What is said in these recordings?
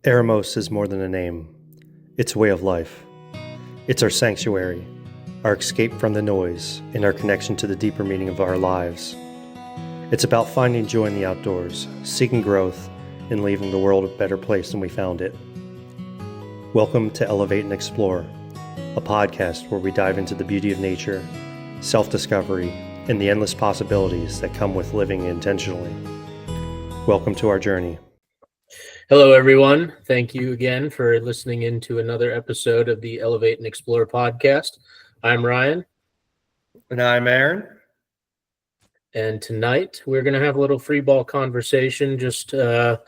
Eremos is more than a name. It's a way of life. It's our sanctuary, our escape from the noise, and our connection to the deeper meaning of our lives. It's about finding joy in the outdoors, seeking growth, and leaving the world a better place than we found it. Welcome to Elevate and Explore, a podcast where we dive into the beauty of nature, self-discovery, and the endless possibilities that come with living intentionally. Welcome to our journey. Hello, everyone. Thank you again for listening into another episode of the Elevate and Explore podcast. I'm Ryan. And I'm Aaron. And tonight we're going to have a little free ball conversation. Just the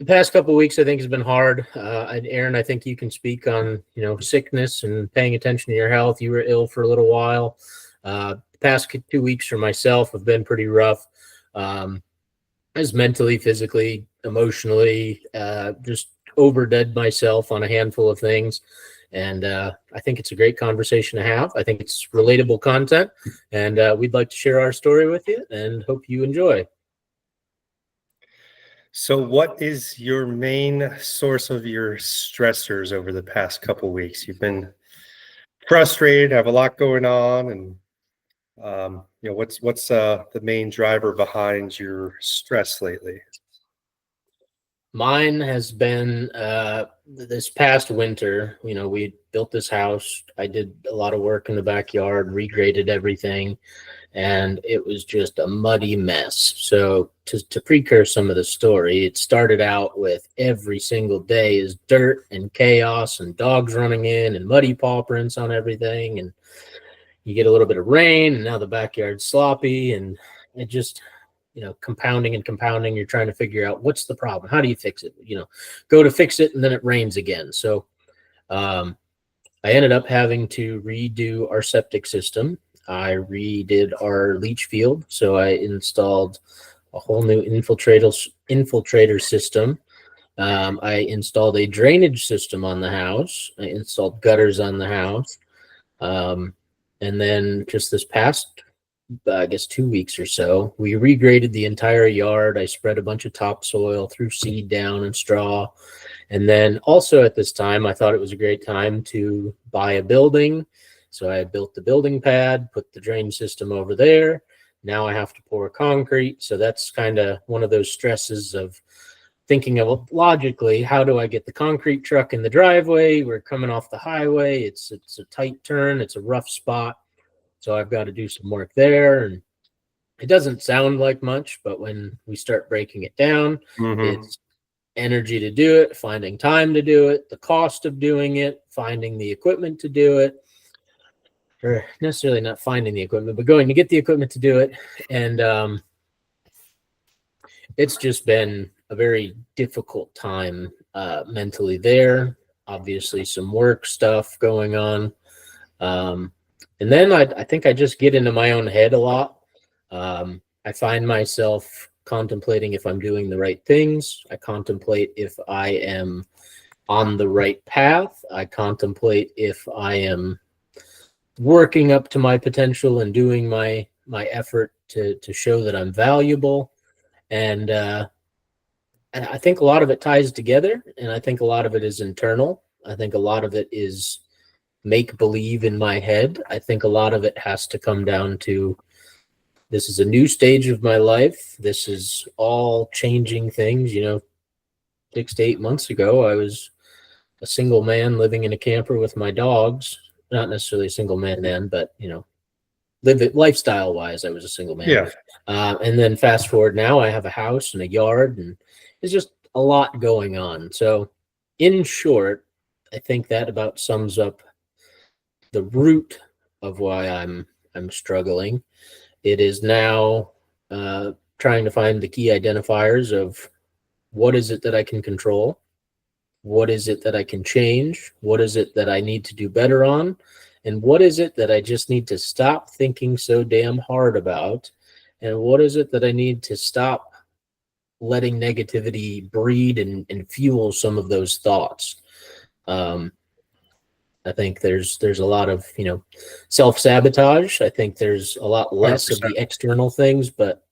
past couple of weeks, I think, has been hard. Aaron, I think you can speak on, sickness and paying attention to your health. You were ill for a little while. The past 2 weeks for myself have been pretty rough. As mentally, physically, emotionally, just overdid myself on a handful of things. And I think it's a great conversation to have. I think it's relatable content, and we'd like to share our story with you and hope you enjoy. So what is your main source of your stressors over the past couple of weeks? You've been frustrated, have a lot going on, and what's the main driver behind your stress lately? Mine has been this past winter. We built this house. I did a lot of work in the backyard, regraded everything, and it was just a muddy mess. So to precurse some of the story, it started out with every single day is dirt and chaos and dogs running in and muddy paw prints on everything. And you get a little bit of rain and now the backyard's sloppy, and it just, compounding and compounding. You're trying to figure out what's the problem. How do you fix it? Go to fix it and then it rains again. So I ended up having to redo our septic system. I redid our leach field. So I installed a whole new infiltrator system. I installed a drainage system on the house. I installed gutters on the house. And then just this past 2 weeks or so, we regraded the entire yard. I spread a bunch of topsoil, threw seed down and straw. And then also at this time, I thought it was a great time to buy a building. So I built the building pad, put the drain system over there. Now I have to pour concrete. So that's kind of one of those stresses of thinking of logically, how do I get the concrete truck in the driveway? We're coming off the highway. It's a tight turn. It's a rough spot. So I've got to do some work there. And it doesn't sound like much, but when we start breaking it down, It's energy to do it, finding time to do it, the cost of doing it, finding the equipment to do it, or necessarily not finding the equipment, but going to get the equipment to do it. And it's just been a very difficult time mentally there. Obviously, some work stuff going on. And then I think I just get into my own head a lot. I find myself contemplating if I'm doing the right things. I contemplate if I am on the right path. I contemplate if I am working up to my potential and doing my effort to show that I'm valuable. And I think a lot of it ties together, and I think a lot of it is internal. I think a lot of it is make believe in my head. I think a lot of it has to come down to, this is a new stage of my life. This is all changing things. 6 to 8 months ago, I was a single man living in a camper with my dogs. Not necessarily a single man then, but lifestyle wise, I was a single man. Yeah. And then fast forward now, I have a house and a yard, and it's just a lot going on. So in short, I think that about sums up the root of why I'm struggling. It is now trying to find the key identifiers of what is it that I can control, what is it that I can change, what is it that I need to do better on, and what is it that I just need to stop thinking so damn hard about, and what is it that I need to stop letting negativity breed and fuel some of those thoughts. I think there's a lot of, self-sabotage. I think there's a lot less 100%. Of the external things, but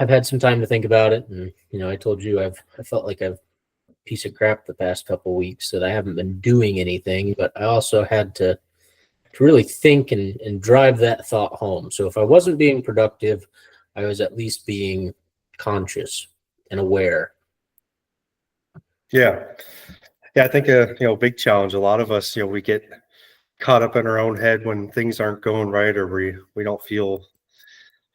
I've had some time to think about it, and I told you I felt like I've piece of crap the past couple weeks that I haven't been doing anything, but I also had to really think and drive that thought home. So if I wasn't being productive, I was at least being conscious and aware. Yeah. Yeah, I think big challenge. A lot of us, we get caught up in our own head when things aren't going right, or we don't feel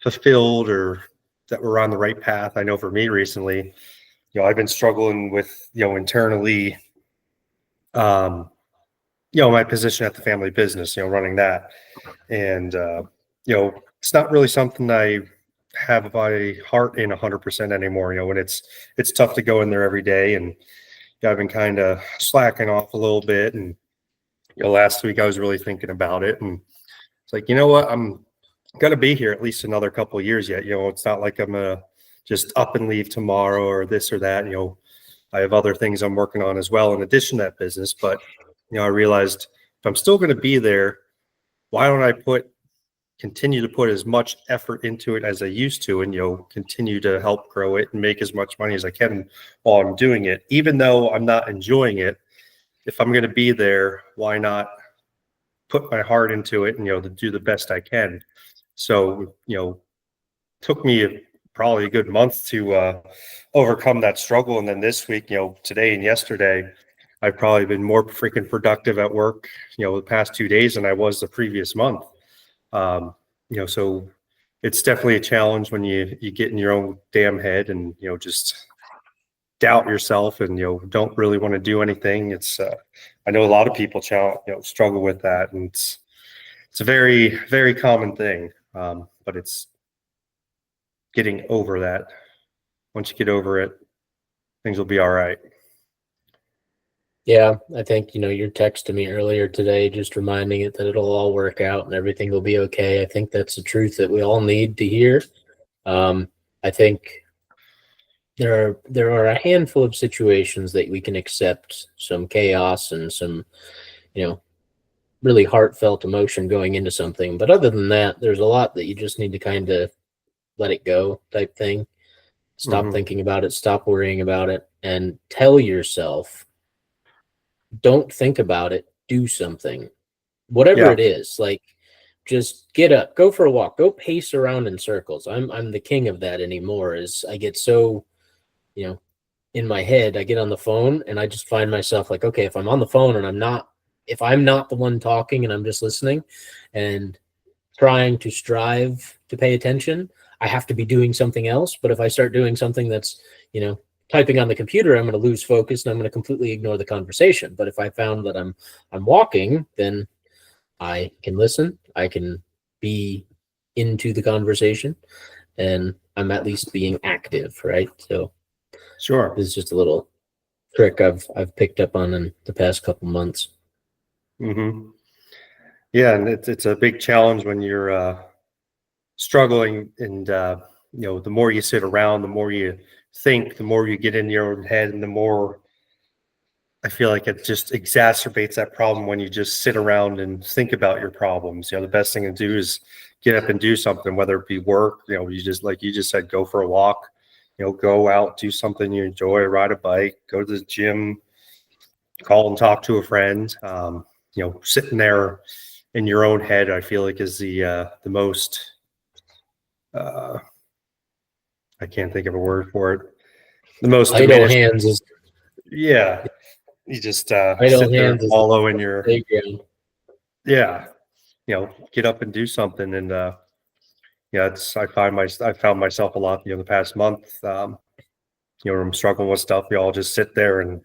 fulfilled, or that we're on the right path. I know for me recently, I've been struggling with, internally, um, my position at the family business, running that. And, it's not really something I have my heart in 100% anymore, when it's tough to go in there every day. And I've been kind of slacking off a little bit. And, last week I was really thinking about it, and it's like, you know what, I'm going to be here at least another couple of years yet. It's not like I'm going to just up and leave tomorrow or this or that. I have other things I'm working on as well in addition to that business. But, I realized if I'm still going to be there, why don't I continue to put as much effort into it as I used to, and, continue to help grow it and make as much money as I can while I'm doing it, even though I'm not enjoying it. If I'm going to be there, why not put my heart into it and, to do the best I can? So, took me probably a good month to overcome that struggle. And then this week, today and yesterday, I've probably been more freaking productive at work, the past 2 days than I was the previous month. So it's definitely a challenge when you get in your own damn head and, just doubt yourself and, don't really want to do anything. It's, I know a lot of people struggle with that, and it's a very, very common thing. But it's getting over that. Once you get over it, things will be all right. Yeah, I think, your text to me earlier today, just reminding it that it'll all work out and everything will be okay. I think that's the truth that we all need to hear. I think there are a handful of situations that we can accept some chaos and some, you know, really heartfelt emotion going into something. But other than that, there's a lot that you just need to kind of let it go type thing. Stop Mm-hmm. thinking about it, stop worrying about it, and tell yourself, don't think about it, do something. Whatever Yeah, it is, like just get up, go for a walk, go pace around in circles. I'm the king of that anymore. Is I get so, you know, in my head, I get on the phone and I just find myself like, okay, if I'm on the phone and if I'm not the one talking and I'm just listening and trying to strive to pay attention, I have to be doing something else. But if I start doing something that's, typing on the computer, I'm going to lose focus and I'm going to completely ignore the conversation. But if I found that I'm walking, then I can listen, I can be into the conversation, and I'm at least being active, right? So sure. this is just a little trick I've picked up on in the past couple months. Mm-hmm. Yeah, and it's a big challenge when you're struggling, and the more you sit around, the more you think, the more you get in your own head, and the more I feel like it just exacerbates that problem when you just sit around and think about your problems. The best thing to do is get up and do something, whether it be work, you just, like you just said, go for a walk, go out, do something you enjoy, ride a bike, go to the gym, call and talk to a friend. Sitting there in your own head, I feel like is the most, uh, I can't think of a word for it, the most Idle diminished. hands is Yeah. You just idle sit there and hands is the wallow in your, playground. yeah, get up and do something. And yeah, I found myself a lot, the past month, when I'm struggling with stuff, we all just sit there and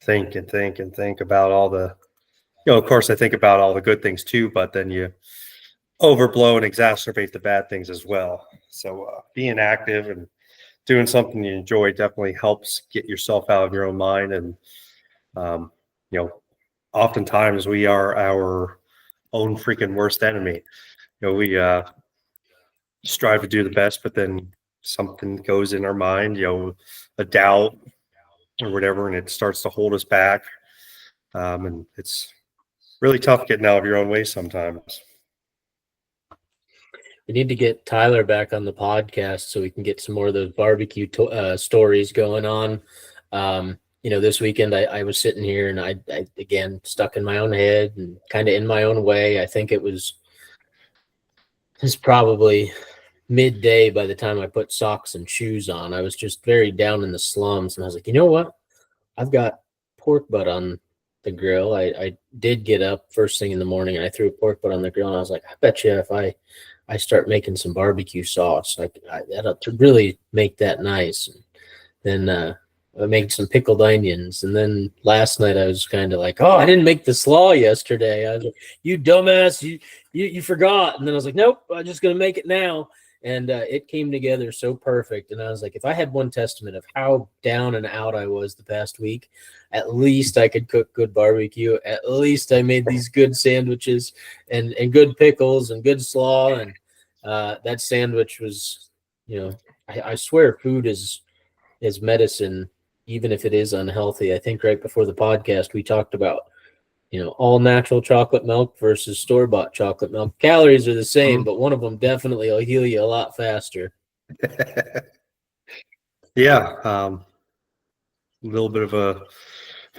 think and think and think about all the, of course I think about all the good things too, but then you overblow and exacerbate the bad things as well. So being active and doing something you enjoy definitely helps get yourself out of your own mind. And um, you know oftentimes we are our own freaking worst enemy. We strive to do the best, but then something goes in our mind, a doubt or whatever, and it starts to hold us back. And it's really tough getting out of your own way sometimes. We need to get Tyler back on the podcast so we can get some more of those barbecue stories going on. This weekend I was sitting here and I again stuck in my own head and kind of in my own way. I think it's probably midday by the time I put socks and shoes on. I was just very down in the slums, and I was like, you know what? I've got pork butt on the grill. I did get up first thing in the morning and I threw a pork butt on the grill, and I was like, I bet you if I start making some barbecue sauce, that'll to really make that nice. And then I made some pickled onions. And then last night I was kind of like, oh, I didn't make the slaw yesterday. I was like, you dumbass, you forgot. And then I was like, nope, I'm just gonna make it now. And it came together so perfect. And I was like, if I had one testament of how down and out I was the past week, at least I could cook good barbecue. At least I made these good sandwiches and good pickles and good slaw. And that sandwich was, I swear food is medicine, even if it is unhealthy. I think right before the podcast, we talked about, all natural chocolate milk versus store-bought chocolate milk. Calories are the same, but one of them definitely will heal you a lot faster. Yeah. A little bit of a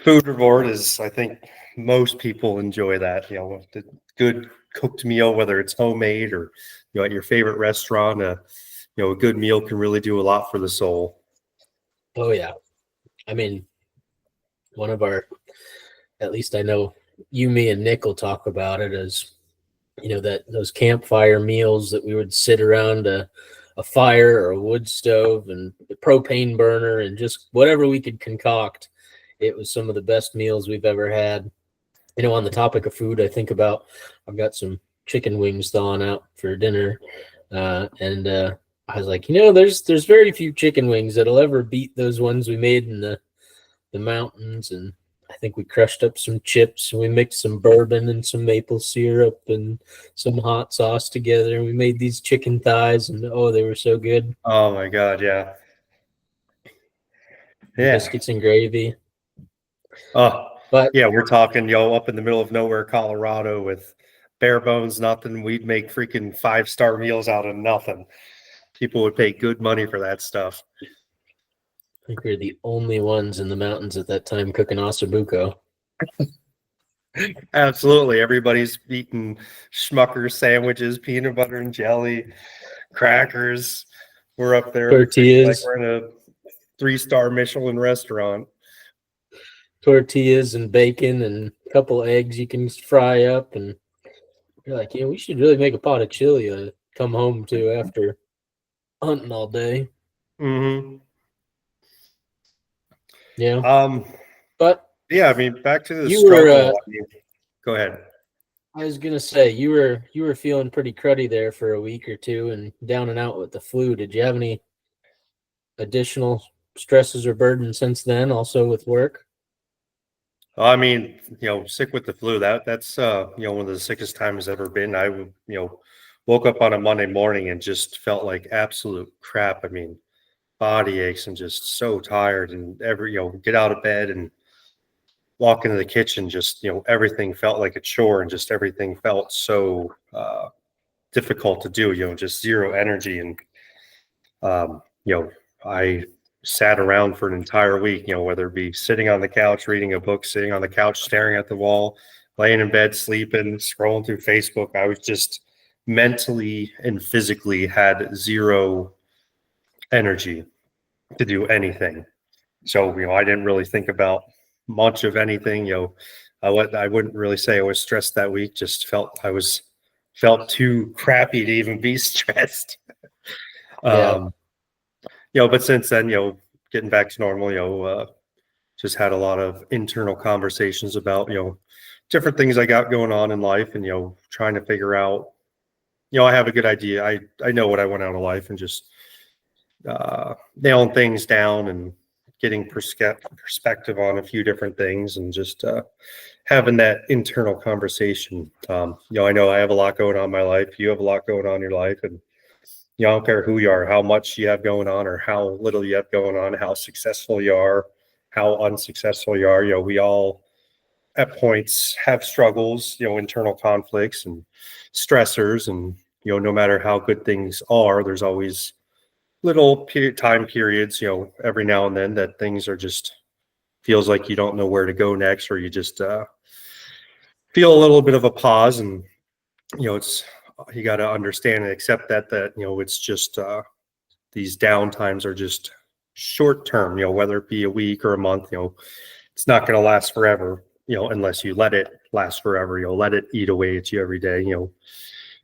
food reward is, I think most people enjoy that, the good cooked meal, whether it's homemade or, at your favorite restaurant, a good meal can really do a lot for the soul. Oh yeah. I mean, one of our, at least I know you, me, and Nick will talk about it as, that those campfire meals that we would sit around a fire or a wood stove and the propane burner and just whatever we could concoct. It was some of the best meals we've ever had. On the topic of food, I think about, I've got some chicken wings thawing out for dinner. And I was like, there's very few chicken wings that'll ever beat those ones we made in the mountains. And I think we crushed up some chips and we mixed some bourbon and some maple syrup and some hot sauce together. And we made these chicken thighs, and oh, they were so good. Oh my God. Yeah. Yeah. Biscuits and gravy. Oh, but yeah, we're talking, up in the middle of nowhere, Colorado, with bare bones, nothing. We'd make freaking 5-star meals out of nothing. People would pay good money for that stuff. I think we were the only ones in the mountains at that time cooking ossobuco. Absolutely. Everybody's eating Schmucker sandwiches, peanut butter and jelly, crackers. We're up there. Tortillas. Like we're in a 3-star Michelin restaurant. Tortillas and bacon and a couple eggs you can fry up. And you're like, we should really make a pot of chili to come home to after hunting all day. Mm-hmm. Yeah. But yeah, I mean, back to the struggle. Go ahead. I was gonna say you were feeling pretty cruddy there for a week or two and down and out with the flu. Did you have any additional stresses or burdens since then, also with work? I mean, sick with the flu. That's one of the sickest times I've ever been. I woke up on a Monday morning and just felt like absolute crap. I mean, body aches and just so tired, and get out of bed and walk into the kitchen, just everything felt like a chore, and just everything felt so difficult to do, just zero energy. And I sat around for an entire week, whether it be sitting on the couch reading a book, sitting on the couch staring at the wall, laying in bed sleeping, scrolling through Facebook. I was just mentally and physically had zero energy to do anything. So, I didn't really think about much of anything. I wouldn't really say I was stressed that week. Just felt too crappy to even be stressed. Yeah. But since then, getting back to normal, just had a lot of internal conversations about, different things I got going on in life, and, trying to figure out, I have a good idea. I know what I want out of life, and just nailing things down and getting perspective on a few different things, and just having that internal conversation. I know I have a lot going on in my life. You have a lot going on in your life, and I don't care who you are, how much you have going on, or how little you have going on, how successful you are, how unsuccessful you are. We all at points have struggles, internal conflicts and stressors, and no matter how good things are, there's always little time periods, every now and then that things are just feels like you don't know where to go next, or you just feel a little bit of a pause. And it's you got to understand and accept that it's just these downtimes are just short term. Whether it be a week or a month, it's not going to last forever. Unless you let it last forever. Let it eat away at you every day.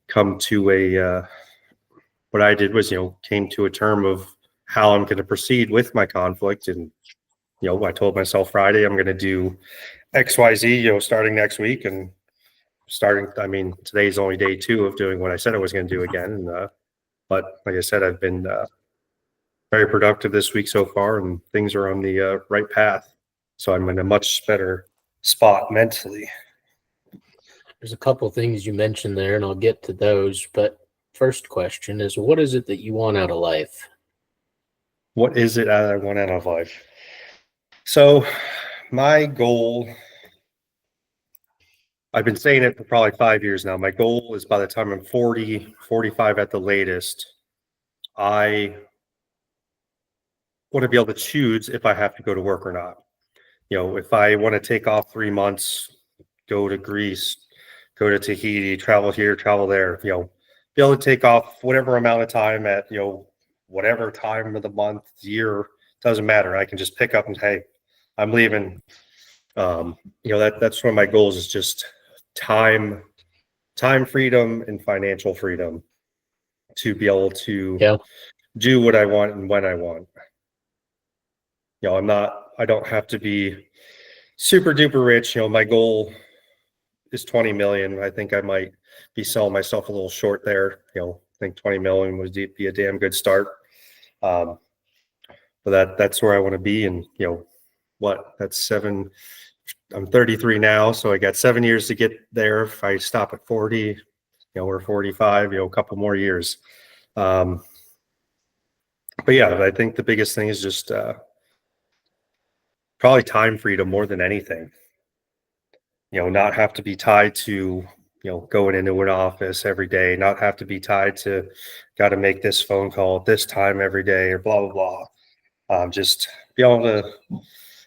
Come to a what I did was came to a term of how I'm going to proceed with my conflict. And I told myself Friday I'm going to do XYZ, starting next week. And today's only day 2 of doing what I said I was going to do again. And but like I said, I've been very productive this week so far, and things are on the right path. So I'm in a much better spot mentally. There's a couple things you mentioned there, and I'll get to those. But first question is, what is it that you want out of life? What is it I want out of life? So my goal, I've been saying it for probably 5 years now. My goal is by the time I'm 40, 45 at the latest, I want to be able to choose if I have to go to work or not. If I want to take off 3 months, go to Greece, go to Tahiti, travel here, travel there, be able to take off whatever amount of time at, whatever time of the month, year, doesn't matter. I can just pick up and, hey, I'm leaving. That's one of my goals, is just time freedom and financial freedom to be able to do what I want and when I want. I don't have to be super duper rich. My goal is 20 million. I think I might be selling myself a little short there. I think 20 million would be a damn good start. But that's where I want to be. And that's 7. I'm 33 now, so I got 7 years to get there. If I stop at 40, we're 45, a couple more years. But yeah, I think the biggest thing is just probably time freedom more than anything. Not have to be tied to, going into an office every day, not have to be tied to got to make this phone call at this time every day, or blah, blah, blah. Just be able to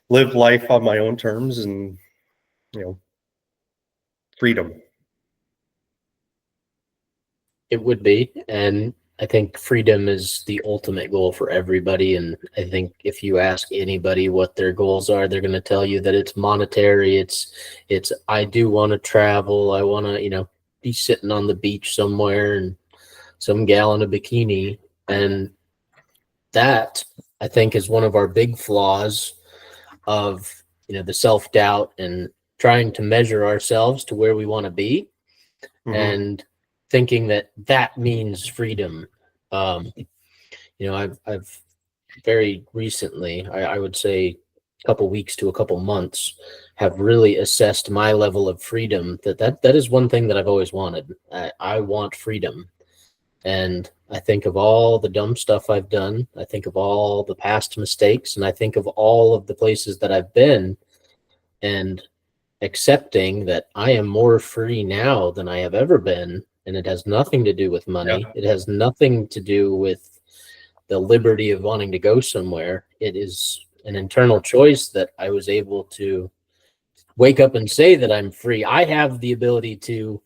live life on my own terms, and, freedom. It would be. And I think freedom is the ultimate goal for everybody. And I think if you ask anybody what their goals are, they're going to tell you that it's monetary. It's I do want to travel. I want to, be sitting on the beach somewhere and some gal in a bikini. And that, I think, is one of our big flaws of, the self-doubt and trying to measure ourselves to where we want to be. Mm-hmm. And thinking that means freedom. I've very recently, I would say a couple weeks to a couple months, have really assessed my level of freedom. That is one thing that I've always wanted. I want freedom. And I think of all the dumb stuff I've done. I think of all the past mistakes, and I think of all of the places that I've been, and accepting that I am more free now than I have ever been. And it has nothing to do with money. Yeah. It has nothing to do with the liberty of wanting to go somewhere. It is an internal choice that I was able to wake up and say that I'm free. I have the ability to,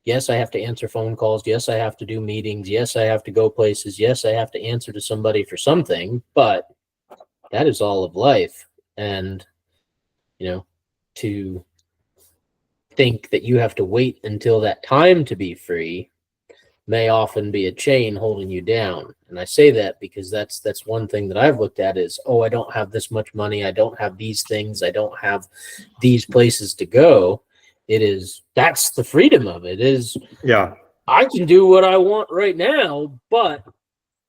yes, I have to answer phone calls. Yes, I have to do meetings. Yes, I have to go places. Yes, I have to answer to somebody for something, but that is all of life. And, to think that you have to wait until that time to be free may often be a chain holding you down. And I say that because that's one thing that I've looked at is, I don't have this much money. I don't have these things. I don't have these places to go. That's the freedom of it is, yeah, I can do what I want right now, but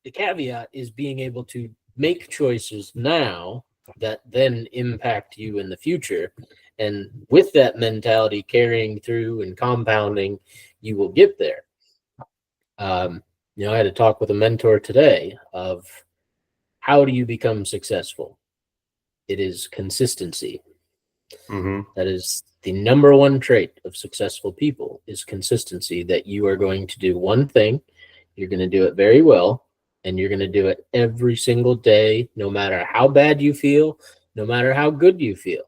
the caveat is being able to make choices now that then impact you in the future. And with that mentality carrying through and compounding, you will get there. I had a talk with a mentor today of how do you become successful? It is consistency. Mm-hmm. That is the number one trait of successful people is consistency, that you are going to do one thing, you're going to do it very well, and you're going to do it every single day, no matter how bad you feel, no matter how good you feel.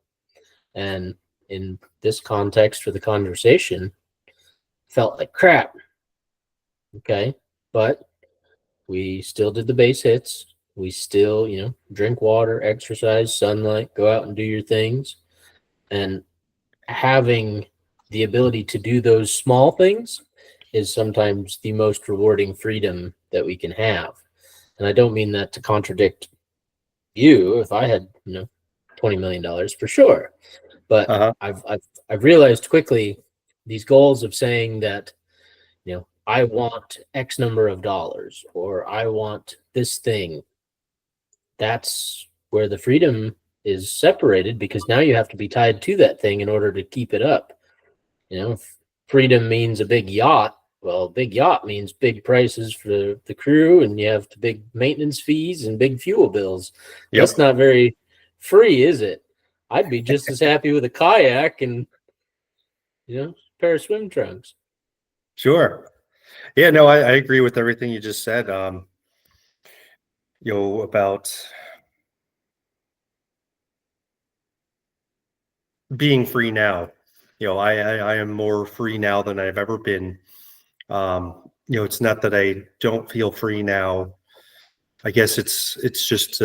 And in this context for the conversation, felt like crap. Okay. But we still did the base hits. We still, drink water, exercise, sunlight, go out and do your things. And having the ability to do those small things is sometimes the most rewarding freedom that we can have. And I don't mean that to contradict you. If I had, $20 million for sure. But Uh-huh. I've realized quickly these goals of saying that, I want X number of dollars or I want this thing. That's where the freedom is separated, because now you have to be tied to that thing in order to keep it up. If freedom means a big yacht, well, big yacht means big prices for the crew, and you have the big maintenance fees and big fuel bills. That's Yep. not very free, is it? I'd be just as happy with a kayak and a pair of swim trunks. Sure. Yeah, no, I agree with everything you just said. About being free now. I am more free now than I've ever been. It's not that I don't feel free now. I guess it's just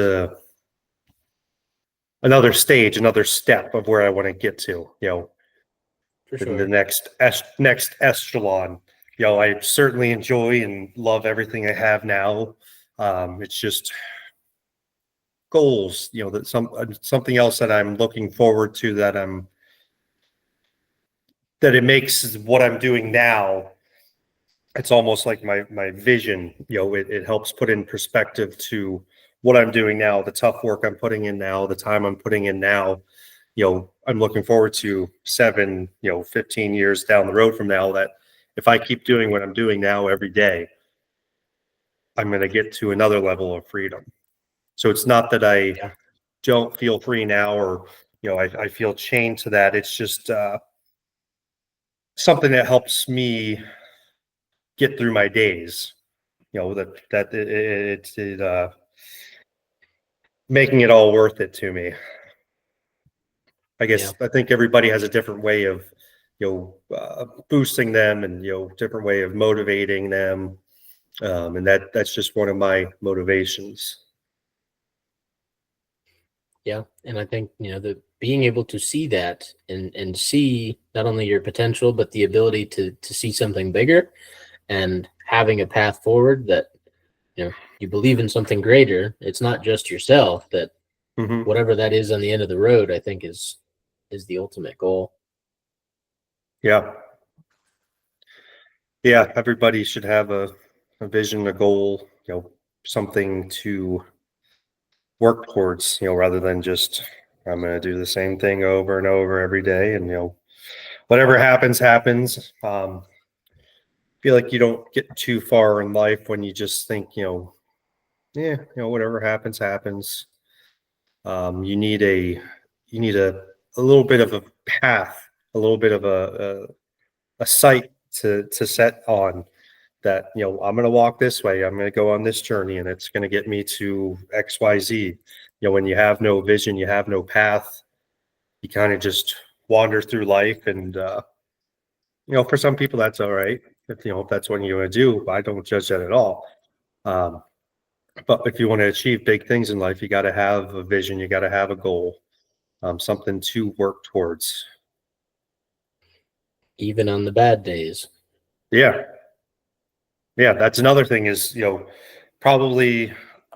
another stage, another step of where I want to get to. For The sure. next echelon. I certainly enjoy and love everything I have now. It's just goals. That something else that I'm looking forward to, that it makes what I'm doing now. It's almost like my vision. It helps put in perspective to what I'm doing now, the tough work I'm putting in now, the time I'm putting in now. I'm looking forward to 7, 15 years down the road from now, that if I keep doing what I'm doing now every day, I'm going to get to another level of freedom. So it's not that I Yeah. don't feel free now, or I feel chained to that. It's just something that helps me get through my days. That it's making it all worth it to me. Yeah. I think everybody has a different way of boosting them, and different way of motivating them, and that's just one of my motivations. Yeah. And I think, the being able to see that and see not only your potential, but the ability to see something bigger and having a path forward that, you believe in something greater. It's not just yourself, that Hmm. whatever that is on the end of the road, I think is the ultimate goal. Yeah, yeah. Everybody should have a vision, a goal, something to work towards, rather than just, I'm going to do the same thing over and over every day, and whatever happens happens. Feel like you don't get too far in life when you just think, yeah, whatever happens happens. You need a little bit of a path, a little bit of a site to set on, that I'm going to walk this way, I'm going to go on this journey, and it's going to get me to XYZ. When you have no vision, you have no path, you kind of just wander through life. And for some people that's all right, if that's what you want to do. I don't judge that at all. um, but if you want to achieve big things in life, you got to have a vision, you got to have a goal, something to work towards. Even on the bad days. Yeah, yeah, that's another thing, is probably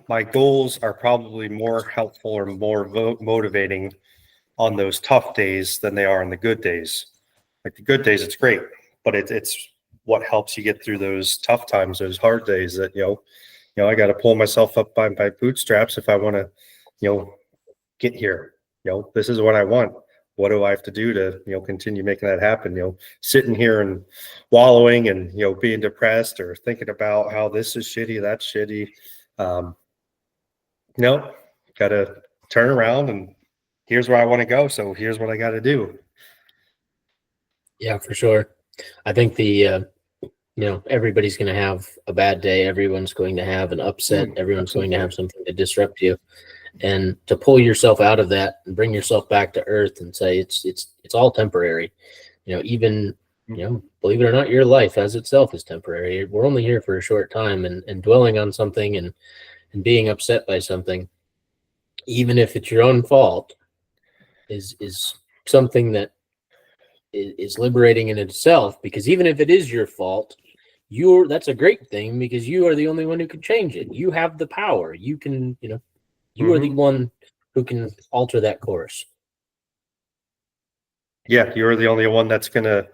my goals are probably more helpful or more motivating on those tough days than they are on the good days. Like the good days, it's great, but it's what helps you get through those tough times, those hard days, that I got to pull myself up by my bootstraps if I want to, get here. This is what I want. What do I have to do to, continue making that happen? Sitting here and wallowing and, being depressed or thinking about how this is shitty, that's shitty. Um, got to turn around, and here's where I want to go. So here's what I got to do. Yeah, for sure. I think everybody's going to have a bad day. Everyone's going to have an upset. Everyone's going to Absolutely. have something to disrupt you. And to pull yourself out of that and bring yourself back to earth and say it's all temporary. Even believe it or not, your life as itself is temporary. We're only here for a short time, and dwelling on something and being upset by something, even if it's your own fault, is something that is liberating in itself, because even if it is your fault, that's a great thing, because you are the only one who can change it. You have the power. You can, you are the one who can alter that course. Yeah, you're the only one that's going to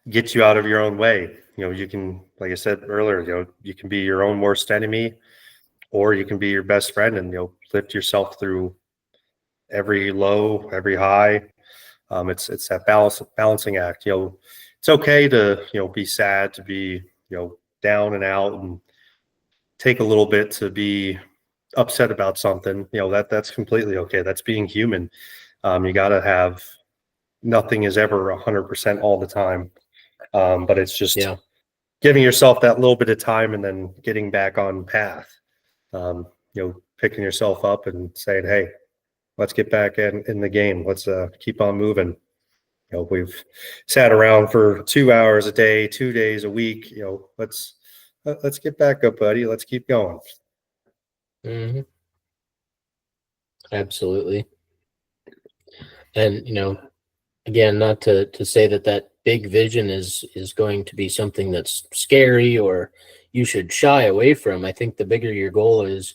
get you out of your own way. You can, like I said earlier, you can be your own worst enemy, or you can be your best friend, and lift yourself through every low, every high. It's that balancing act. It's okay to be sad, to be down and out, and take a little bit to be upset about something. That's completely okay. That's being human. You got to have, nothing is ever 100% all the time. But it's just Yeah. giving yourself that little bit of time and then getting back on path. Picking yourself up and saying, "Hey, let's get back in the game. Let's keep on moving." We've sat around for 2 hours a day, 2 days a week. Let's get back up, buddy. Let's keep going. Hmm. Absolutely. And again, not to say that big vision is going to be something that's scary or you should shy away from. I think the bigger your goal is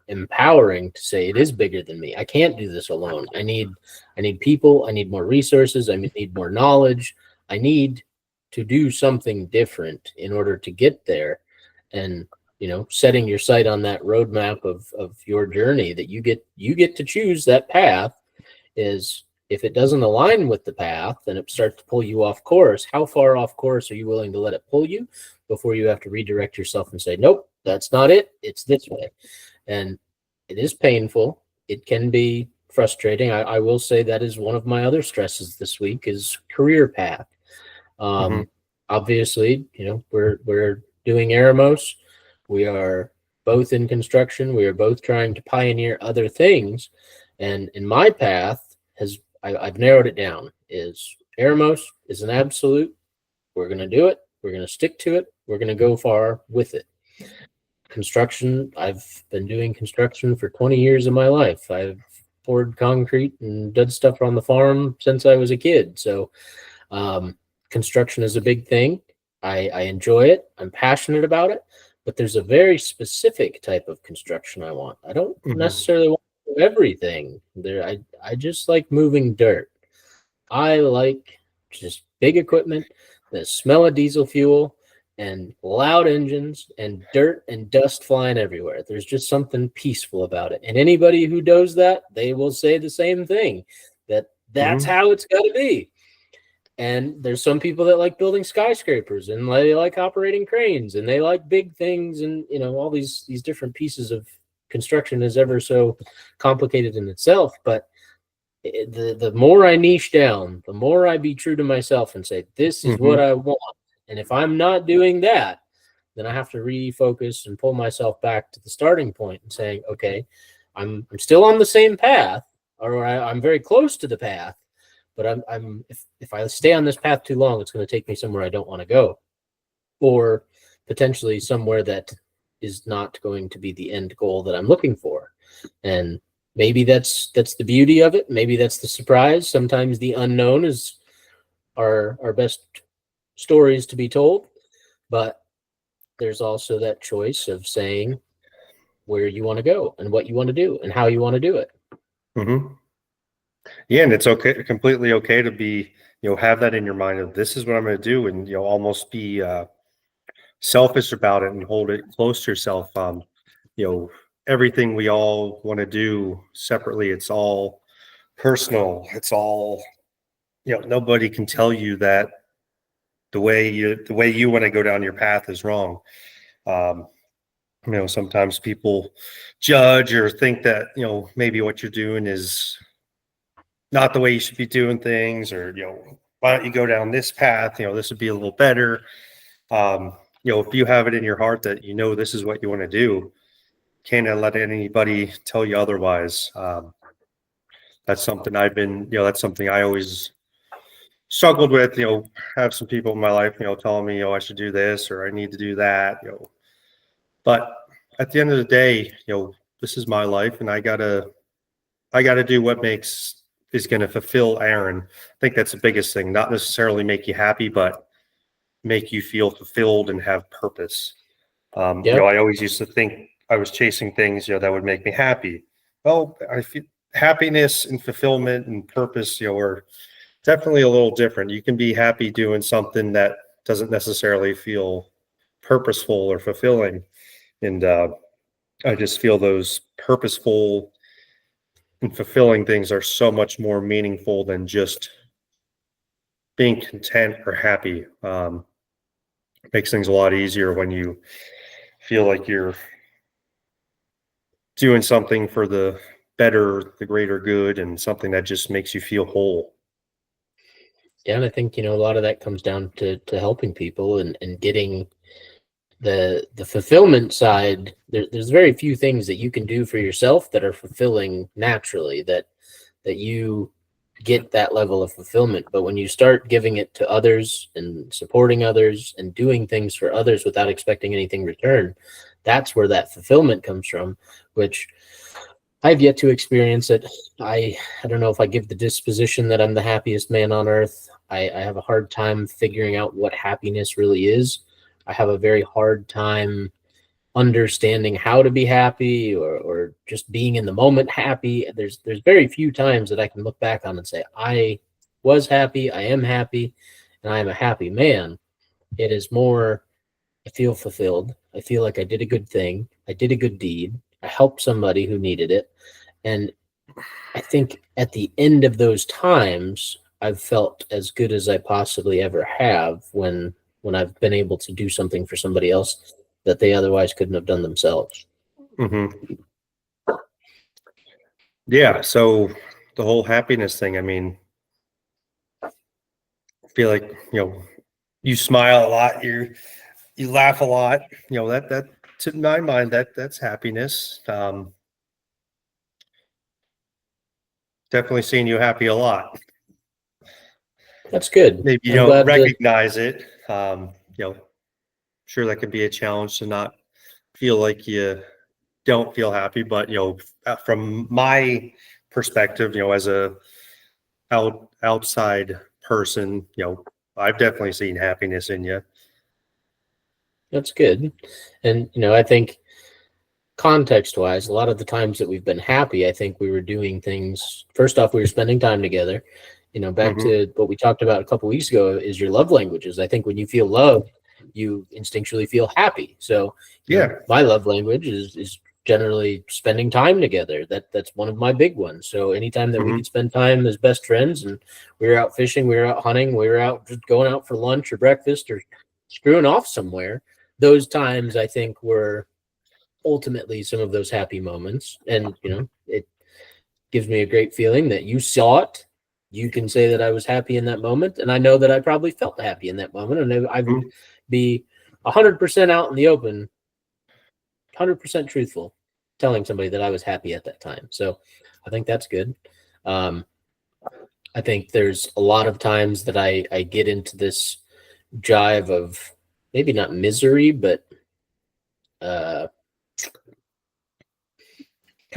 empowering to say it is bigger than me. I can't do this alone. I need people. I need more resources. I need more knowledge. I need to do something different in order to get there. And setting your sight on that roadmap of your journey, that you get to choose that path. Is, if it doesn't align with the path and it starts to pull you off course, how far off course are you willing to let it pull you before you have to redirect yourself and say, nope, that's not it. It's this way. And it is painful. It can be frustrating. I will say that is one of my other stresses this week is career path. Hmm. Um, Obviously, we're doing Eremos. We are both in construction. We are both trying to pioneer other things. And in my path I've narrowed it down. Is Eremos is an absolute. We're going to do it. We're going to stick to it. We're going to go far with it. Construction, I've been doing construction for 20 years of my life. I've poured concrete and done stuff on the farm since I was a kid. So um, construction is a big thing. I enjoy it. I'm passionate about it, but there's a very specific type of construction I want. I don't Hmm. necessarily want to do everything there. I just like moving dirt. I like just big equipment, the smell of diesel fuel and loud engines and dirt and dust flying everywhere. There's just something peaceful about it. And anybody who does that, they will say the same thing, that that's Hmm. how it's got to be. And there's some people that like building skyscrapers and they like operating cranes and they like big things, and all these different pieces of construction is ever so complicated in itself. But the more I niche down, the more I be true to myself and say, this is what Hmm. I want. And if I'm not doing that, then I have to refocus and pull myself back to the starting point and saying, okay, I'm still on the same path, or I'm very close to the path, but if I stay on this path too long, it's going to take me somewhere I don't want to go, or potentially somewhere that is not going to be the end goal that I'm looking for. And maybe that's the beauty of it. Maybe that's the surprise. Sometimes the unknown is our best stories to be told, but there's also that choice of saying where you want to go and what you want to do and how you want to do it. Hmm. Yeah, and it's okay, completely okay to be, have that in your mind of, this is what I'm going to do, and almost be selfish about it and hold it close to yourself. You know, everything we all want to do separately, it's all personal. It's all, nobody can tell you that the way you want to go down your path is wrong. Um, sometimes people judge or think that, maybe what you're doing is not the way you should be doing things, or why don't you go down this path? This would be a little better. If you have it in your heart that this is what you want to do, can't let anybody tell you otherwise. That's something that's something I always struggled with. Have some people in my life, telling me, I should do this or I need to do that. But at the end of the day, this is my life, and I gotta do what is going to fulfill Aaron. I think that's the biggest thing. Not necessarily make you happy, but make you feel fulfilled and have purpose. Yep. I always used to think I was chasing things, that would make me happy. Well, I feel happiness and fulfillment and purpose, are definitely a little different. You can be happy doing something that doesn't necessarily feel purposeful or fulfilling. And I just feel those purposeful and fulfilling things are so much more meaningful than just being content or happy. Makes things a lot easier when you feel like you're doing something for the greater good, and something that just makes you feel whole. Yeah, and I think a lot of that comes down to helping people and getting the fulfillment side. There's very few things that you can do for yourself that are fulfilling naturally, that you get that level of fulfillment. But when you start giving it to others and supporting others and doing things for others without expecting anything in return, that's where that fulfillment comes from, which I've yet to experience it. I don't know if I give the disposition that I'm the happiest man on earth. I have a hard time figuring out what happiness really is. I have a very hard time understanding how to be happy, or just being in the moment happy. There's very few times that I can look back on and say, I was happy, I am happy, and I am a happy man. It is more, I feel fulfilled. I feel like I did a good thing. I did a good deed. I helped somebody who needed it. And I think at the end of those times, I've felt as good as I possibly ever have when I've been able to do something for somebody else that they otherwise couldn't have done themselves. Mm-hmm. Yeah. So the whole happiness thing, I mean, I feel like, you smile a lot, you laugh a lot, that to my mind, that's happiness. Definitely seeing you happy a lot. That's good. Maybe you I'm don't glad to. recognize it. Sure, that can be a challenge to not feel like you don't feel happy, but from my perspective, as a outside person, I've definitely seen happiness in you. That's good. And I think context wise, a lot of the times that we've been happy, I think we were doing things. First off, we were spending time together. Back Mm-hmm. to what we talked about a couple weeks ago, is your love languages. I think when you feel love, you instinctually feel happy. So, Yeah. my love language is generally spending time together. That's one of my big ones. So anytime that we Mm-hmm. could spend time as best friends, and we were out fishing, we were out hunting, we were out just going out for lunch or breakfast or screwing off somewhere, those times I think were ultimately some of those happy moments. And it gives me a great feeling that you saw it. You can say that I was happy in that moment, and I know that I probably felt happy in that moment, and I would be 100% out in the open, 100% truthful, telling somebody that I was happy at that time. So I think that's good. I think there's a lot of times that I get into this jive of maybe not misery, but kind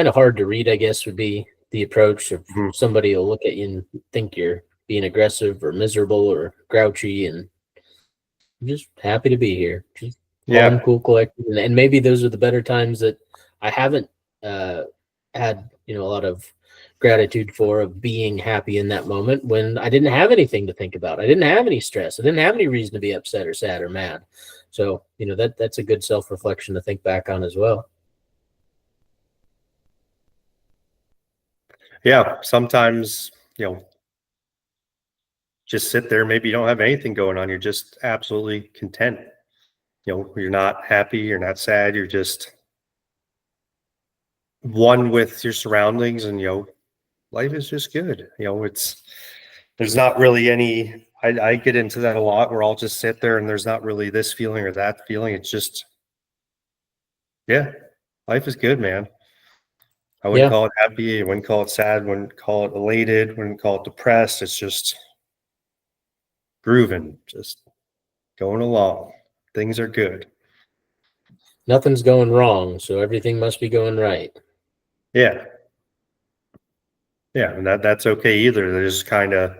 of hard to read, I guess, would be the approach of Mm-hmm. somebody will look at you and think you're being aggressive or miserable or grouchy, and I'm just happy to be here. Just calm, Yeah. cool, collected. And maybe those are the better times that I haven't had, a lot of gratitude for, of being happy in that moment when I didn't have anything to think about. I didn't have any stress. I didn't have any reason to be upset or sad or mad. So, that's a good self-reflection to think back on as well. Yeah. Sometimes, just sit there. Maybe you don't have anything going on. You're just absolutely content. You're not happy. You're not sad. You're just one with your surroundings, and life is just good. There's not really any I get into that a lot where I'll just sit there and there's not really this feeling or that feeling. It's just, yeah, life is good, man. I wouldn't Yeah. call it happy. I wouldn't call it sad. Wouldn't call it elated. Wouldn't call it depressed. It's just grooving, just going along. Things are good. Nothing's going wrong, so everything must be going right. Yeah. Yeah. And that's okay either. They just kind of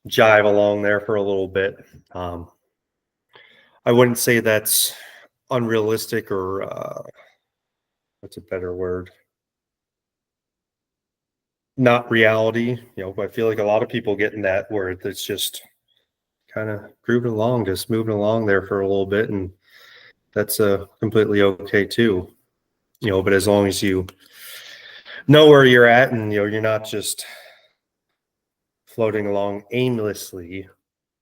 jive along there for a little bit. Um, I wouldn't say that's unrealistic or what's a better word? Not reality. I feel like a lot of people get in that where it's just kind of grooving along, just moving along there for a little bit, and that's completely okay too. But as long as you know where you're at, and you're not just floating along aimlessly,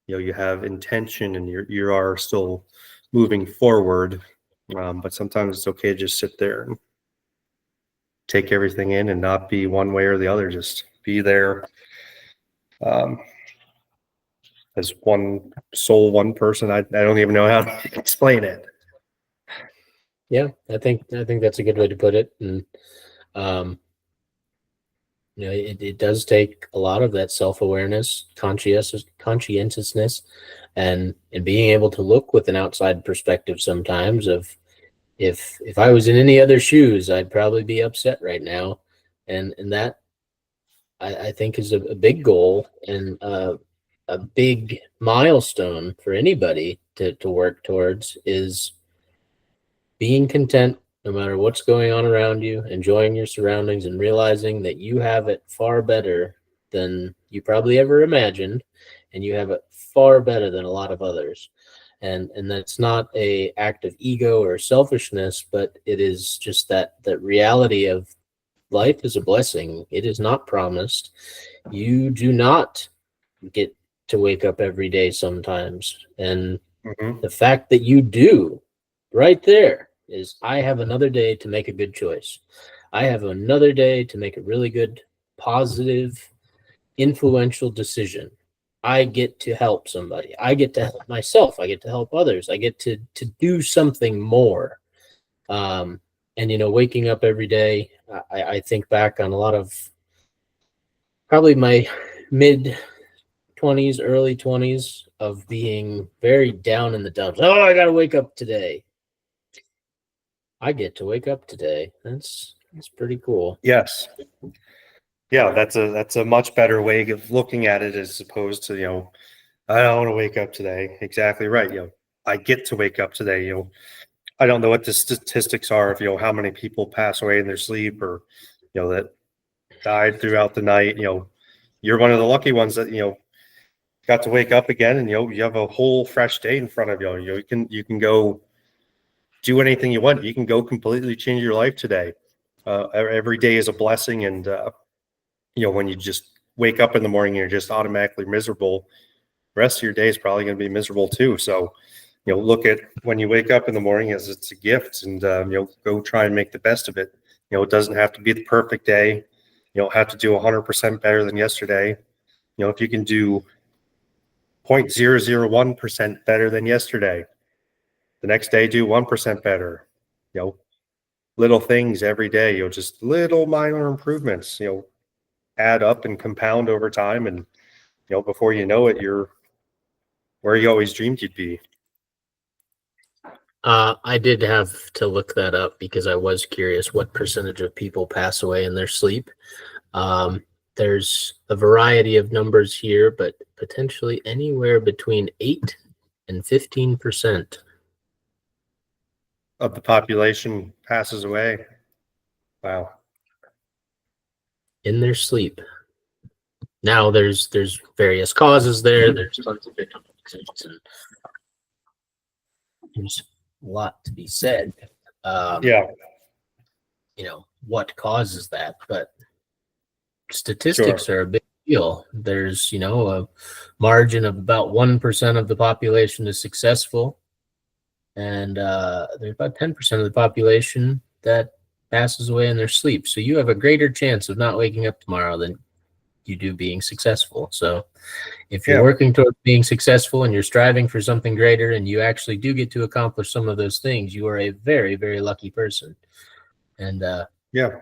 you have intention, and you are still moving forward. But sometimes it's okay to just sit there and take everything in and not be one way or the other. Just be there um, as one soul, one person. I don't even know how to explain it. Yeah, I think that's a good way to put it. And it does take a lot of that self-awareness, conscientiousness, and being able to look with an outside perspective sometimes of if I was in any other shoes, I'd probably be upset right now. And that I think is a big goal and a big milestone for anybody to work towards is being content no matter what's going on around you, enjoying your surroundings and realizing that you have it far better than you probably ever imagined, and you have it far better than a lot of others. And that's not a act of ego or selfishness, but it is just that reality of life is a blessing. It is not promised. You do not get to wake up every day sometimes. And Mm-hmm. the fact that you do right there is I have another day to make a good choice. I have another day to make a really good, positive, influential decision. I get to help somebody. I get to help myself. I get to help others. I get to do something more. And waking up every day, I think back on a lot of probably my mid 20s, early 20s of being very down in the dumps. Oh, I got to wake up today. I get to wake up today. That's pretty cool. Yes. Yeah, that's a much better way of looking at it as opposed to, I don't want to wake up today. Exactly right. I get to wake up today. I don't know what the statistics are of, how many people pass away in their sleep or, that died throughout the night. You're one of the lucky ones that, got to wake up again and, you have a whole fresh day in front of you. You can go do anything you want. You can go completely change your life today. Every day is a blessing. And, when you just wake up in the morning and you're just automatically miserable, the rest of your day is probably going to be miserable too. So, look at when you wake up in the morning as it's a gift, and go try and make the best of it. It doesn't have to be the perfect day. You don't have to do 100% better than yesterday. If you can do 0.001% better than yesterday, the next day do 1% better. Little things every day. Just little minor improvements. Add up and compound over time, and before you know it, you're where you always dreamed you'd be. I did have to look that up because I was curious what percentage of people pass away in their sleep. There's a variety of numbers here, but potentially anywhere between 8 and 15% Of the population passes away. Wow. in their sleep. Now there's various causes there. There's tons of different reasons, and there's a lot to be said. Yeah. What causes that, but statistics Sure. are a big deal. There's a margin of about 1% of the population is successful, and there's about 10% of the population that passes away in their sleep. So you have a greater chance of not waking up tomorrow than you do being successful. So if you're Yeah. working towards being successful and you're striving for something greater and you actually do get to accomplish some of those things, you are a very, very lucky person. And Yeah.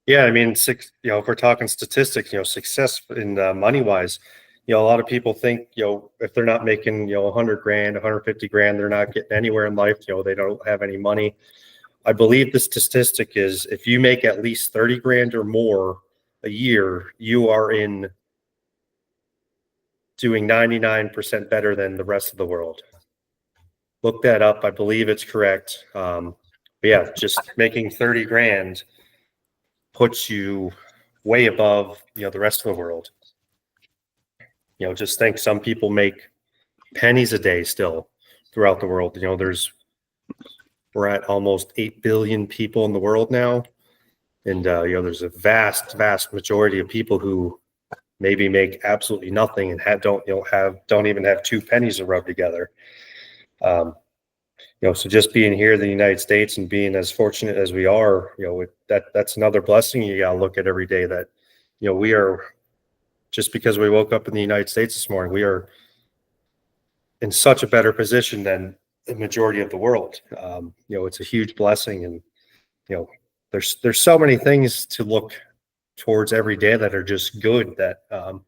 Yeah, I mean, if we're talking statistics, success in money wise, a lot of people think, if they're not making, 100 grand, 150 grand, they're not getting anywhere in life. They don't have any money. I believe the statistic is if you make at least 30 grand or more a year, you are in doing 99% better than the rest of the world. Look that up. I believe it's correct. But yeah, just making 30 grand puts you way above, the rest of the world. Just think some people make pennies a day still throughout the world. We're at almost 8 billion people in the world now. And, there's a vast, vast majority of people who maybe make absolutely nothing and don't even have 2 pennies to rub together. So just being here in the United States and being as fortunate as we are, that's another blessing you got to look at every day that, we are, just because we woke up in the United States this morning, we are in such a better position than the majority of the world. It's a huge blessing, and there's so many things to look towards every day that are just good that a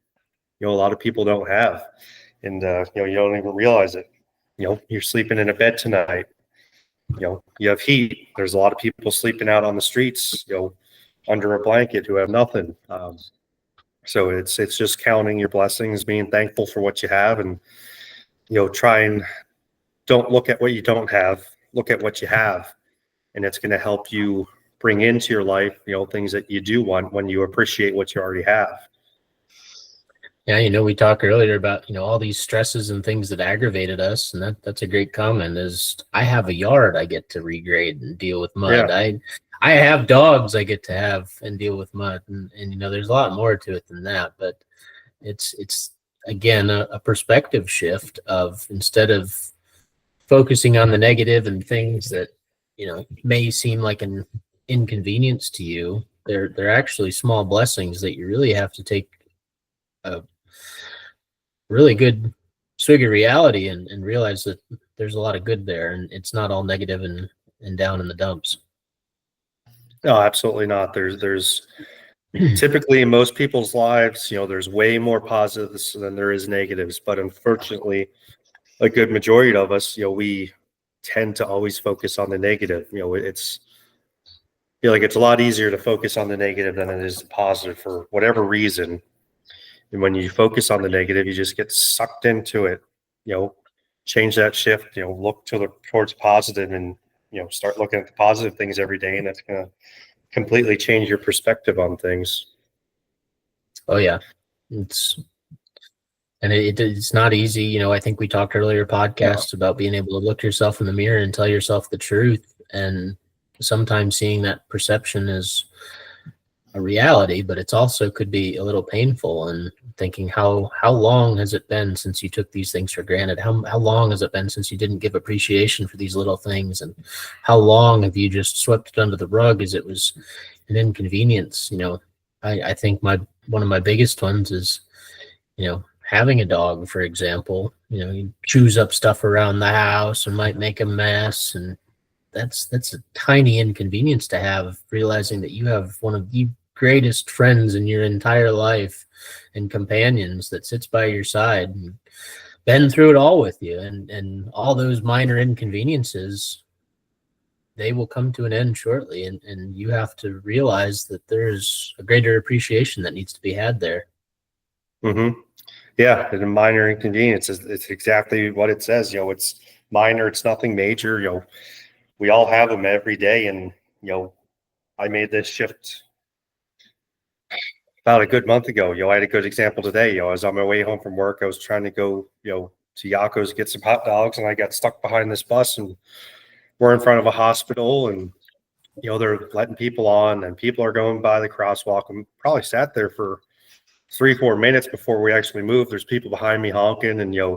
lot of people don't have, and you don't even realize it. You're sleeping in a bed tonight. You have heat. There's a lot of people sleeping out on the streets, under a blanket who have nothing. So it's just counting your blessings, being thankful for what you have, and try and don't look at what you don't have, look at what you have, and it's going to help you bring into your life, things that you do want when you appreciate what you already have. yeah, we talked earlier about, all these stresses and things that aggravated us. And that's a great comment. Is I have a yard I get to regrade and deal with mud. Yeah. I have dogs I get to have and deal with mud. And there's a lot more to it than that. But it's again, a perspective shift of, instead of focusing on the negative and things that, may seem like an inconvenience to you, they're actually small blessings that you really have to take a really good swig of reality and realize that there's a lot of good there, and it's not all negative and down in the dumps. No, absolutely not. There's typically in most people's lives, there's way more positives than there is negatives, but unfortunately, a good majority of us, we tend to always focus on the negative. It's I feel like it's a lot easier to focus on the negative than it is the positive for whatever reason. And when you focus on the negative, you just get sucked into it. Change that shift. Look towards positive, and start looking at the positive things every day, and that's gonna completely change your perspective on things. Oh yeah, it's not easy. I think we talked earlier podcasts about being able to look yourself in the mirror and tell yourself the truth, and sometimes seeing that perception is a reality, but it's also could be a little painful, and thinking how long has it been since you took these things for granted? How long has it been since you didn't give appreciation for these little things? And how long have you just swept it under the rug as it was an inconvenience? I think one of my biggest ones is, having a dog, for example. You chews up stuff around the house and might make a mess, and that's a tiny inconvenience to have, realizing that you have one of the greatest friends in your entire life and companions that sits by your side and been through it all with you, and all those minor inconveniences, they will come to an end shortly, and you have to realize that there's a greater appreciation that needs to be had there. Mm-hmm. Yeah, and a minor inconvenience it's exactly what it says. It's minor, it's nothing major. We all have them every day, and I made this shift about a good month ago. I had a good example today. I was on my way home from work. I was trying to go, to Yakko's to get some hot dogs, and I got stuck behind this bus, and we're in front of a hospital, and they're letting people on, and people are going by the crosswalk. And probably sat there for 3-4 minutes before we actually moved. There's people behind me honking, and a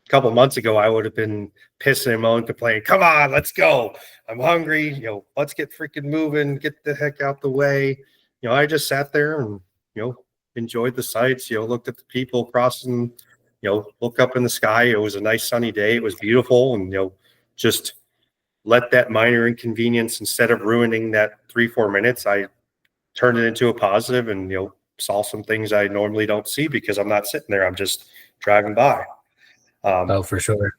couple months ago, I would have been pissing and moaning, complaining, "Come on, let's go! I'm hungry. Let's get freaking moving. Get the heck out the way." I just sat there and enjoyed the sights, looked at the people crossing, look up in the sky. It was a nice sunny day. It was beautiful. And, just let that minor inconvenience, instead of ruining that 3-4 minutes, I turned it into a positive and, saw some things I normally don't see because I'm not sitting there. I'm just driving by. Oh, for sure.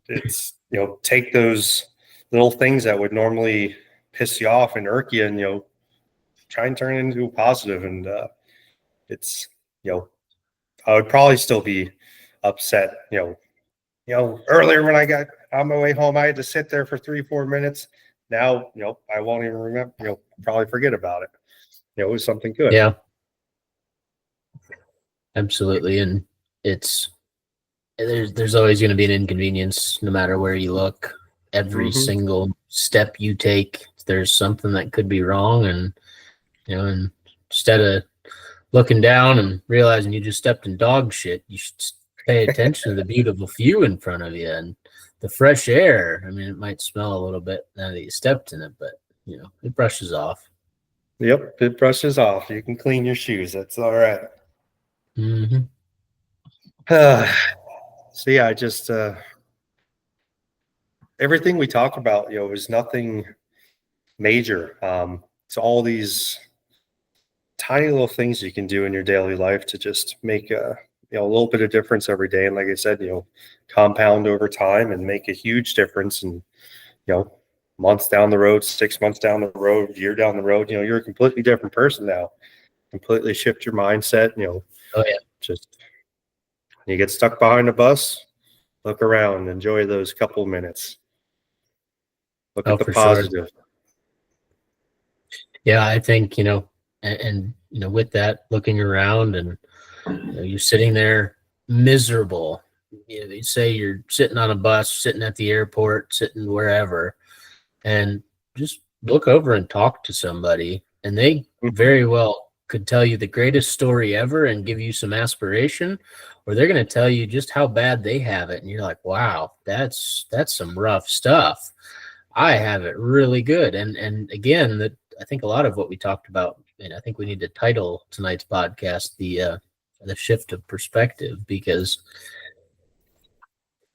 It's, take those little things that would normally piss you off and irk you and, try and turn it into a positive. And it's, I would probably still be upset, earlier when I got on my way home, I had to sit there for 3-4 minutes. Now, I won't even remember, probably forget about it. It was something good. Yeah, absolutely. And there's always going to be an inconvenience no matter where you look. Every single step you take, there's something that could be wrong. And, and instead of looking down and realizing you just stepped in dog shit, you should pay attention to the beautiful view in front of you and the fresh air. I mean, it might smell a little bit now that you stepped in it, but it brushes off. Yep, it brushes off. You can clean your shoes. That's all right. So yeah, I just everything we talk about, is nothing major. It's all these tiny little things you can do in your daily life to just make a little bit of difference every day. And like I said, compound over time and make a huge difference. And, months down the road, 6 months down the road, year down the road, you're a completely different person now. Completely shift your mindset. Oh yeah. Just when you get stuck behind a bus, look around, enjoy those couple minutes. Look at the positive. Sure. Yeah, I think, and with that, looking around and you're sitting there miserable. You say you're sitting on a bus, sitting at the airport, sitting wherever, and just look over and talk to somebody, and they very well could tell you the greatest story ever and give you some aspiration, or they're going to tell you just how bad they have it, and you're like, wow, that's some rough stuff. I have it really good. And again, that I think a lot of what we talked about, and I think we need to title tonight's podcast the shift of perspective, because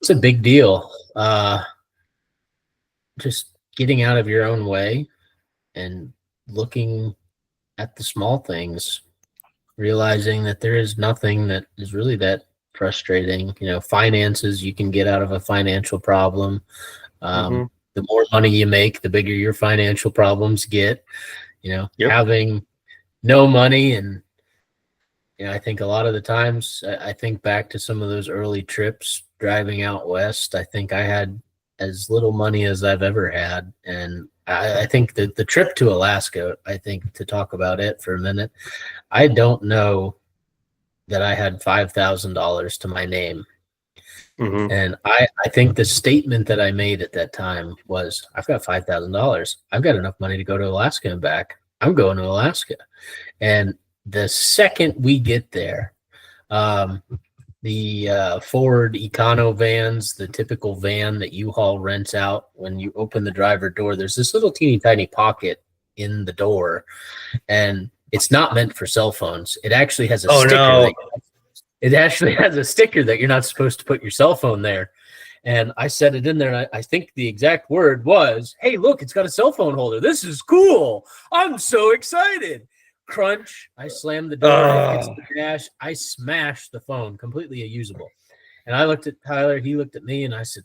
it's a big deal. Just getting out of your own way and looking at the small things, realizing that there is nothing that is really that frustrating. Finances, you can get out of a financial problem. The more money you make, the bigger your financial problems get. Having no money. And I think a lot of the times, I think back to some of those early trips driving out west. I think I had as little money as I've ever had. And I think that the trip to Alaska, I think, to talk about it for a minute, I don't know that I had $5,000 to my name. And I think the statement that I made at that time was, I've got $5,000. I've got enough money to go to Alaska and back. I'm going to Alaska. And the second we get there, the Ford Econo vans, the typical van that U-Haul rents out, when you open the driver door, there's this little teeny tiny pocket in the door, and it's not meant for cell phones. It actually has a sticker. No. It actually has a sticker that you're not supposed to put your cell phone there. And I set it in there, and I think the exact word was, "Hey, look, it's got a cell phone holder. This is cool. I'm so excited." Crunch. I slammed the door. It hits the dash. I smashed the phone, completely unusable. And I looked at Tyler. He looked at me, and I said,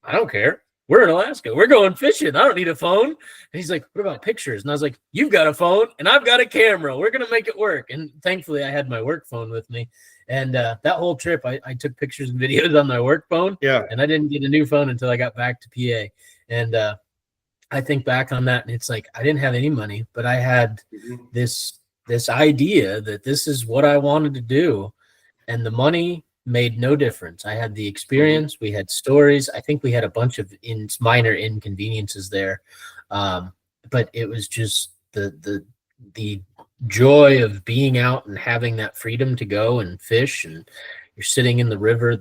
"I don't care. We're in Alaska. We're going fishing. I don't need a phone." And he's like, "What about pictures?" And I was like, "You've got a phone, and I've got a camera. We're going to make it work." And thankfully, I had my work phone with me. And that whole trip, I took pictures and videos on my work phone. Yeah. And I didn't get a new phone until I got back to PA. And I think back on that, and it's like, I didn't have any money, but I had this idea that this is what I wanted to do. And the money made no difference. I had the experience. We had stories. I think we had a bunch of minor inconveniences there. But it was just the joy of being out and having that freedom to go and fish, and you're sitting in the river,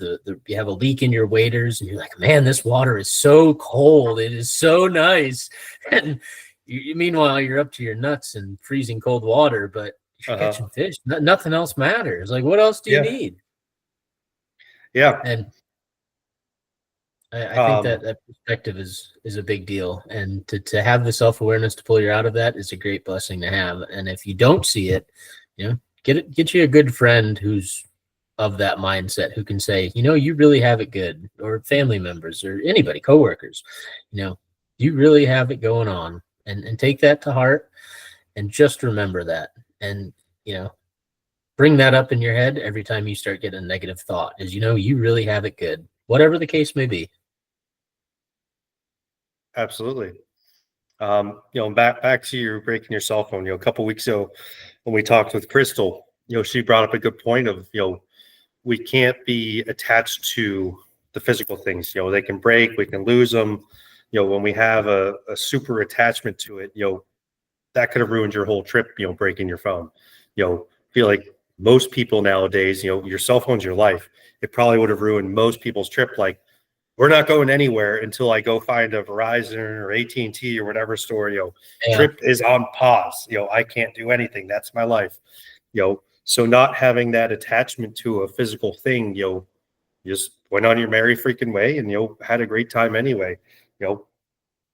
you have a leak in your waders, and you're like, man, this water is so cold. It is so nice. And meanwhile, you're up to your nuts in freezing cold water, but You're Uh-huh. catching fish. Nothing else matters. Like, what else do you Yeah. need? Yeah. And I think Um, that that perspective is a big deal, and to have the self awareness to pull you out of that is a great blessing to have. And if you don't see it, get you a good friend who's of that mindset, who can say, you really have it good, or family members, or anybody, coworkers, you really have it going on, and take that to heart, and just remember that, and you know bring that up in your head every time you start getting a negative thought, is you really have it good, whatever the case may be. Absolutely. Back to you breaking your cell phone. A couple weeks ago when we talked with Crystal, she brought up a good point of, we can't be attached to the physical things. They can break, we can lose them. When we have a super attachment to it, that could have ruined your whole trip, breaking your phone. Feel like most people nowadays, your cell phone's your life. It probably would have ruined most people's trip. Like, we're not going anywhere until I go find a Verizon or AT&T or whatever store. Yeah. Trip is on pause. I can't do anything. That's my life. So not having that attachment to a physical thing, you just went on your merry freaking way and had a great time anyway.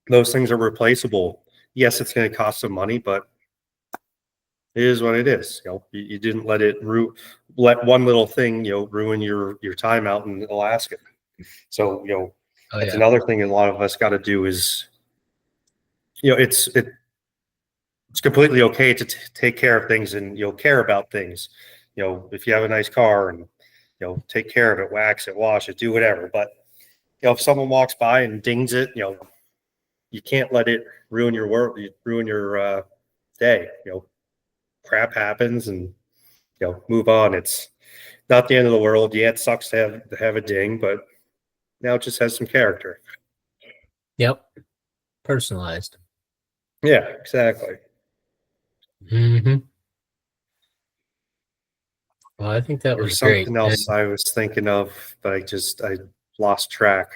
Those things are replaceable. Yes, it's going to cost some money, but it is what it is. You didn't let one little thing ruin your time out in Alaska. So Oh that's yeah. another thing a lot of us got to do is, it's completely okay to take care of things, and care about things. If you have a nice car, and take care of it, wax it, wash it, do whatever. But if someone walks by and dings it, you can't let it ruin your world, ruin your day. Crap happens, and move on. It's not the end of the world. Yeah, it sucks to have a ding, but now it just has some character. Yep. Personalized. Yeah, exactly. Hmm. Well, I think that There was was great. something And else I was thinking of, but I lost track.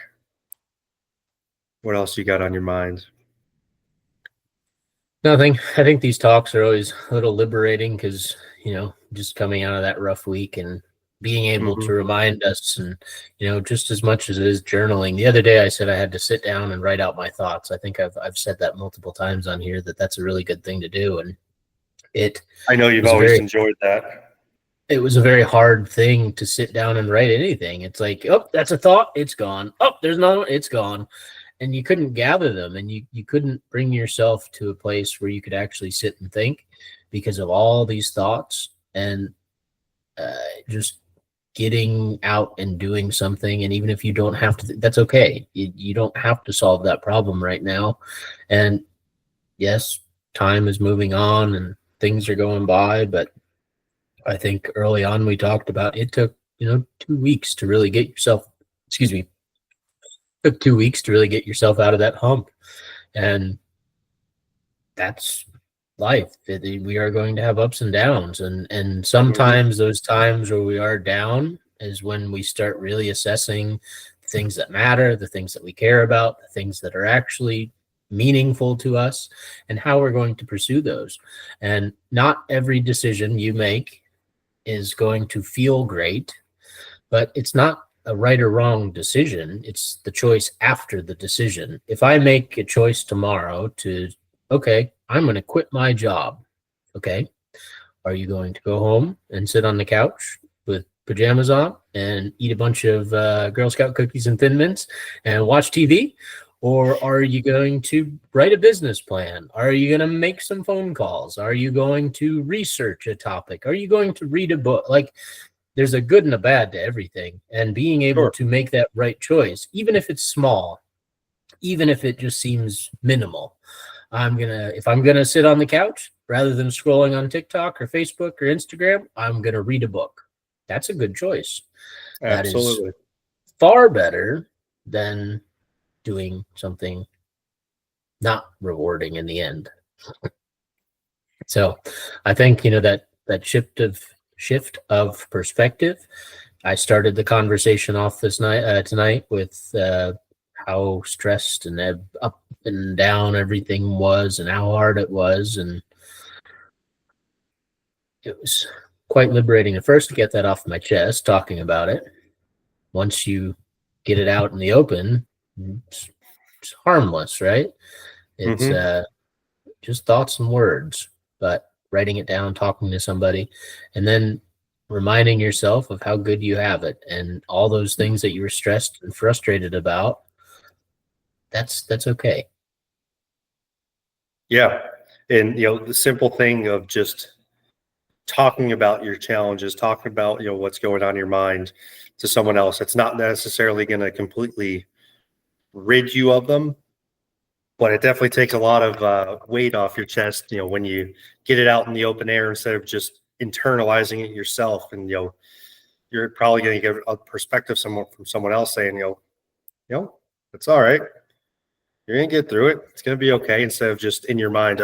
What else you got on your mind? nothing. I think these talks are always a little liberating, because, just coming out of that rough week and being able Hmm. to remind us, and, just as much as it is journaling. The other day I said I had to sit down and write out my thoughts. I think I've said that multiple times on here, that that's a really good thing to do. And it I know you've was a always very enjoyed that. it was a very hard thing to sit down and write anything. It's like, oh, that's a thought, it's gone. Oh, there's another one, it's gone. And you couldn't gather them, and you couldn't bring yourself to a place where you could actually sit and think, because of all these thoughts. And uh, just getting out and doing something. And even if you don't have to, that's okay. You don't have to solve that problem right now. And yes, time is moving on and things are going by, but I think early on we talked about, it took, 2 weeks to really get yourself, excuse me, took 2 weeks to really get yourself out of that hump. And that's life. We are going to have ups and downs. And Hmm. sometimes those times where we are down is when we start really assessing the things that matter, the things that we care about, the things that are actually meaningful to us, and how we're going to pursue those. And not every decision you make is going to feel great, but it's not a right or wrong decision. It's the choice after the decision. If I make a choice tomorrow to, okay, I'm going to quit my job. Okay. Are you going to go home and sit on the couch with pajamas on and eat a bunch of Girl Scout cookies and Thin Mints and watch TV? Or are you going to write a business plan? Are you going to make some phone calls? Are you going to research a topic? Are you going to read a book? Like, there's a good and a bad to everything. And being able Sure. to make that right choice, even if it's small, even if it just seems minimal. If I'm gonna sit on the couch rather than scrolling on TikTok or Facebook or Instagram, I'm gonna read a book. That's a good choice. That is Absolutely. far better than doing something not rewarding in the end. So I think, that shift of perspective. I started the conversation off this night tonight with how stressed and up and down everything was, and how hard it was. And it was quite liberating at first to get that off my chest, talking about it. Once you get it out in the open, it's harmless, right? It's just thoughts and words, but writing it down, talking to somebody, and then reminding yourself of how good you have it and all those things that you were stressed and frustrated about. That's okay. Yeah. And, the simple thing of just talking about your challenges, talking about, what's going on in your mind to someone else, it's not necessarily going to completely rid you of them, but it definitely takes a lot of weight off your chest, when you get it out in the open air instead of just internalizing it yourself. And, you're probably going to get a perspective from someone else saying, it's all right. You're going to get through it. It's going to be okay. Instead of just in your mind,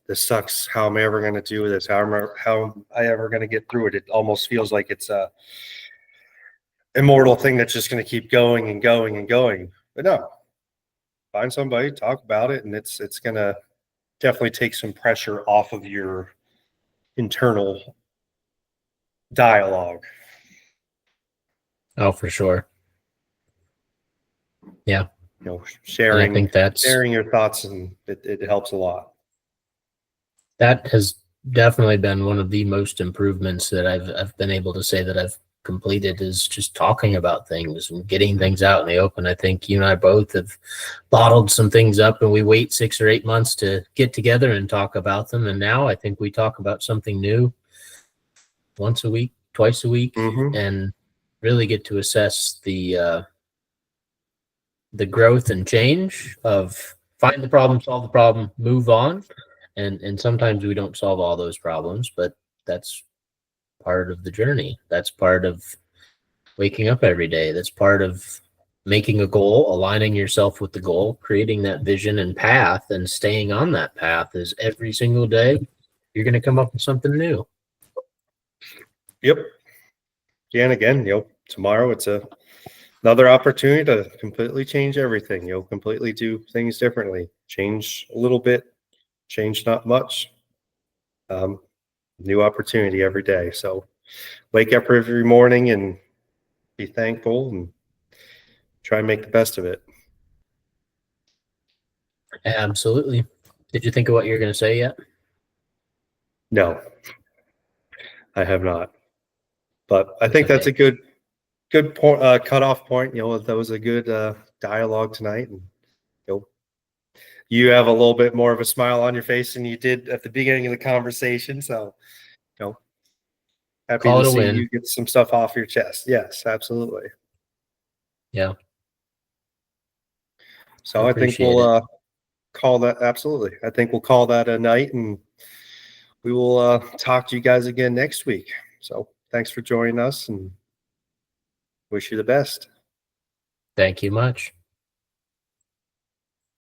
this sucks. How am I ever going to do this? How am I ever going to get through it? It almost feels like it's a immortal thing that's just going to keep going and going and going. But no, find somebody, talk about it, and it's going to definitely take some pressure off of your internal dialogue. Oh, for sure. Yeah. Sharing, I think sharing your thoughts, and it helps a lot. That has definitely been one of the most improvements that I've been able to say that I've completed, is just talking about things and getting things out in the open. I think you and I both have bottled some things up, and we wait 6 or 8 months to get together and talk about them. And now I think we talk about something new once a week, twice a week, and really get to assess the growth and change of find the problem, solve the problem, move on. And sometimes we don't solve all those problems, but that's part of the journey. That's part of waking up every day. That's part of making a goal, aligning yourself with the goal, creating that vision and path, and staying on that path. Is every single day you're going to come up with something new. Yep. Yeah, and again, tomorrow it's another opportunity to completely change everything. Completely do things differently. Change a little bit, change not much. New opportunity every day. So wake up every morning and be thankful and try and make the best of it. Absolutely. Did you think of what you're going to say yet? No, I have not. But I think that's a good point, cutoff point. That was a good dialogue tonight, and you have a little bit more of a smile on your face than you did at the beginning of the conversation. So, happy to see you get some stuff off your chest. Yes, absolutely. Yeah. So I think we'll call that. Absolutely. I think we'll call that a night, and we will talk to you guys again next week. So thanks for joining us, and wish you the best. Thank you much.